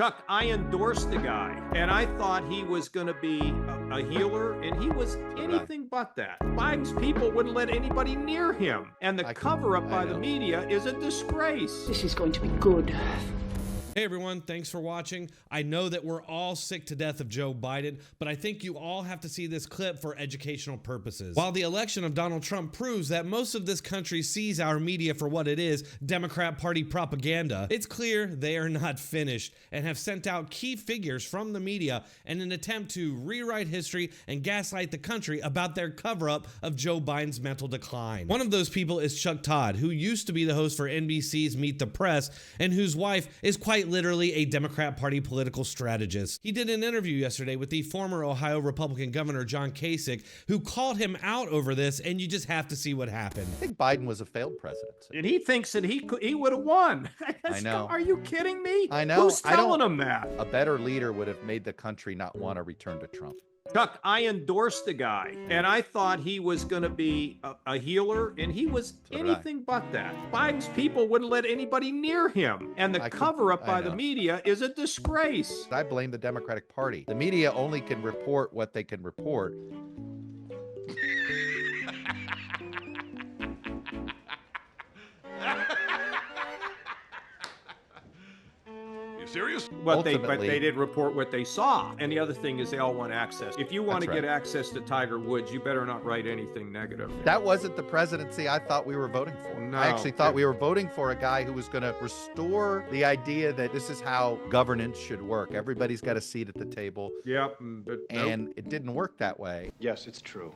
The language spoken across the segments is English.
Chuck, I endorsed the guy, and I thought he was going to be a healer, and he was anything but that. Biden's people wouldn't let anybody near him, and the cover-up by the media is a disgrace. This is going to be good. Hey everyone, thanks for watching. I know that we're all sick to death of Joe Biden, but I think you all have to see this clip for educational purposes. While the election of Donald Trump proves that most of this country sees our media for what it is, Democrat Party propaganda, it's clear they are not finished and have sent out key figures from the media in an attempt to rewrite history and gaslight the country about their cover-up of Joe Biden's mental decline. One of those people is Chuck Todd, who used to be the host for NBC's Meet the Press and whose wife is quite literally a Democrat Party political strategist. He did an interview yesterday with the former Ohio Republican Governor John Kasich, who called him out over this, and you just have to see what happened. I think Biden was a failed president. And he thinks that he would have won. I know. Are you kidding me? I know. Who's telling him that? A better leader would have made the country not want to return to Trump. Chuck, I endorsed the guy, and I thought he was going to be a healer, and he was anything but that. Biden's people wouldn't let anybody near him, and the cover-up by the media is a disgrace. I blame the Democratic Party. The media only can report what they can report. Serious? But they did report what they saw. And the other thing is they all want access. If you want to get access to Tiger Woods, you better not write anything negative. That wasn't the presidency I thought we were voting for. No. I actually thought we were voting for a guy who was going to restore the idea that this is how governance should work. Everybody's got a seat at the table. Yep. But and it didn't work that way. Yes, it's true.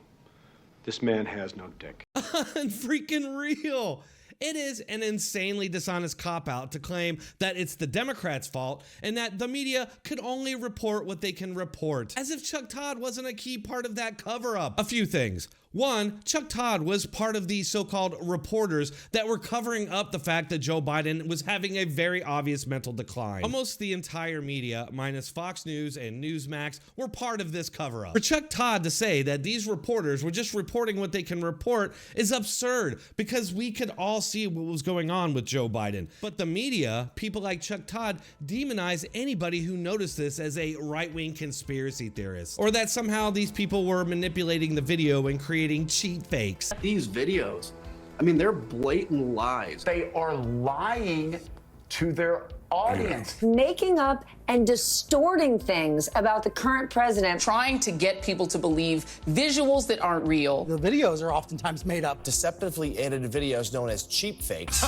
This man has no dick. Unfreaking real. It is an insanely dishonest cop-out to claim that it's the Democrats' fault and that the media could only report what they can report, as if Chuck Todd wasn't a key part of that cover-up. A few things. One, Chuck Todd was part of the so-called reporters that were covering up the fact that Joe Biden was having a very obvious mental decline. Almost the entire media, minus Fox News and Newsmax, were part of this cover-up. For Chuck Todd to say that these reporters were just reporting what they can report is absurd, because we could all see what was going on with Joe Biden. But the media, people like Chuck Todd, demonize anybody who noticed this as a right-wing conspiracy theorist, or that somehow these people were manipulating the video and creating cheat fakes. These videos, I mean, they're blatant lies. They are lying to their audience. Making up and distorting things about the current president. Trying to get people to believe visuals that aren't real. The videos are oftentimes made up. Deceptively edited videos known as cheap fakes.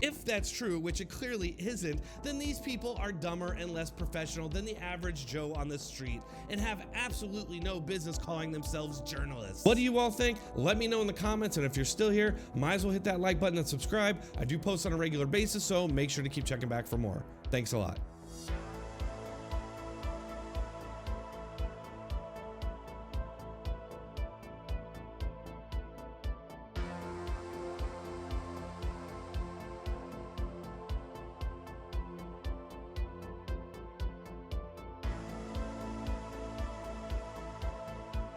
If that's true, which it clearly isn't, then these people are dumber and less professional than the average Joe on the street and have absolutely no business calling themselves journalists. What do you all think? Let me know in the comments, and if you're still here, might as well hit that like button and subscribe. I do post on a regular basis, so make sure to keep checking back for more. Thanks a lot.